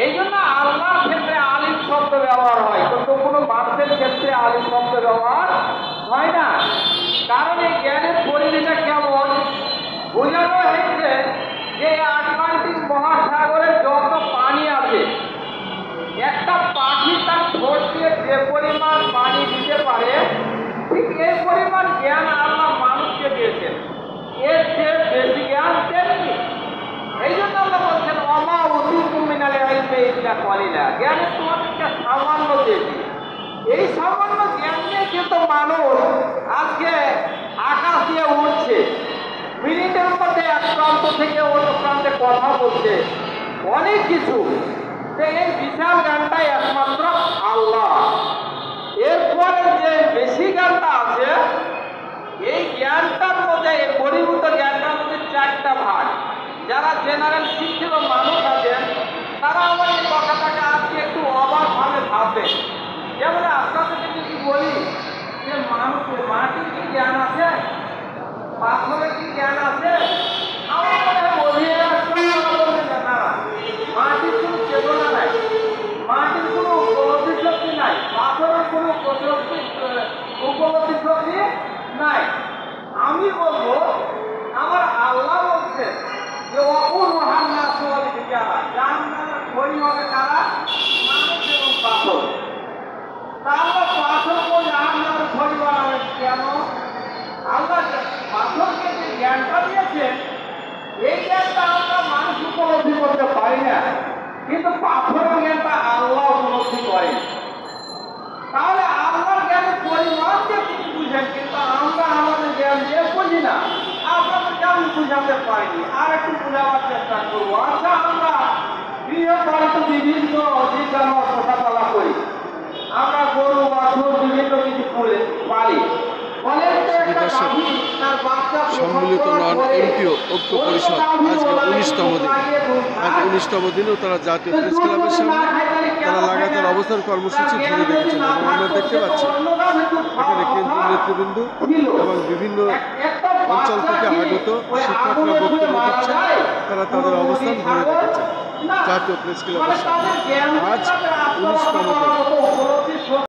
এই জন্য আল্লাহর ক্ষেত্রে আলিম শব্দ ব্যবহার হয়, কিন্তু কোনো মানুষের ক্ষেত্রে আলিম শব্দ ব্যবহার হয় না। কারণ এই জ্ঞানের পরিধিটা কেমন বোঝানো হয়েছে যে আটলান্টিক মহাসাগরের যত পানি আছে, একটা পাখি তার ঠোঁট দিয়ে যে পরিমাণ পানি দিতে পারে, ঠিক এই পরিমাণ জ্ঞান আল্লাহ মানুষকে দিয়েছেন। এর চেয়ে বেশি জ্ঞান দেননি। এই জন্য আল্লাহ বলছেন ওমা উতিতু মিনাল ইলমি ইল্লা কলিলা, জ্ঞানের তোমাদেরকে সামান্য দিয়েছি। এই সামান্য জ্ঞান নিয়ে কিন্তু মানুষ আজকে আকাশ দিয়ে উঠছে, মিনিটের মধ্যে এক প্রান্ত থেকে অন্য প্রান্তে কথা বলছে, অনেক কিছু। এই বিশাল জ্ঞানটাই একমাত্র আল্লাহ। এরপরে যে বেশি জ্ঞানটা আছে, এই জ্ঞানটার মধ্যে, এই পরিভূত জ্ঞানটার মধ্যে চারটা ভাগ। যারা জেনারেল শিক্ষিত মানুষ আছেন তারা আমার এই কথাটাকে আজকে একটু অবাকভাবে ভাববে। যেমন আপনাদের যদি বলি যে মানুষের মাটির কি জ্ঞান আছে, পাথরের কি জ্ঞান আছে, আমাদের বলিয়ে না, মাটির কোনো চেতনা নাই, মাটির কোনো উপলব্ধি শক্তি নাই, পাথরের কোনো উপলব্ধি শক্তি নাই। আমি বলবো আমার আল্লাহ বলছেন যে অপুর মহান না সোয়ালি বিজ্ঞানা জাহান্নামের খনি হবে কারা, মানুষ এবং পাথর। তাহলে পাথরকে জাহান্নামের খনি বানাবেন কেন? আল্লাহ পাথরকে যে জ্ঞানটা দিয়েছেন, এই জ্ঞানটা আমরা মানুষ উপলব্ধি করতে পারি না, কিন্তু পাথরের জ্ঞানটা আল্লাহ উপলব্ধি করেন। তাহলে আল্লাহর জ্ঞানের পরিমাণ দিয়ে তিনি বুঝেন, কিন্তু আমরা আমাদের জ্ঞান দিয়ে বুঝি না। আপনাদেরকে আমি বুঝাতে পারিনি, আর একটু বোঝাবার চেষ্টা করবো। আচ্ছা, আমরা গৃহপালিত বিভিন্ন জীবজানোয়ার পোষাপালা করি, আমরা গরু বাছুর বিভিন্ন কিছু পালি। সম্মিলিত নন এমপিও ঐক্য পরিষদ আজকে 19তম দিন। আজ 19তম দিনেও তারা জাতীয় প্রেস ক্লাবের সামনে তারা লাগাতার অবস্থান কর্মসূচি ধরে রেখেছেন। এবং আমরা দেখতে পাচ্ছি এখানে কেন্দ্রীয় নেতৃবৃন্দ এবং বিভিন্ন অঞ্চল থেকে আগত শিক্ষকরা বক্তব্য দিচ্ছেন, তারা তাদের অবস্থান ধরে রেখেছেন জাতীয় প্রেস ক্লাবের সামনে। আজ 19তম দিন।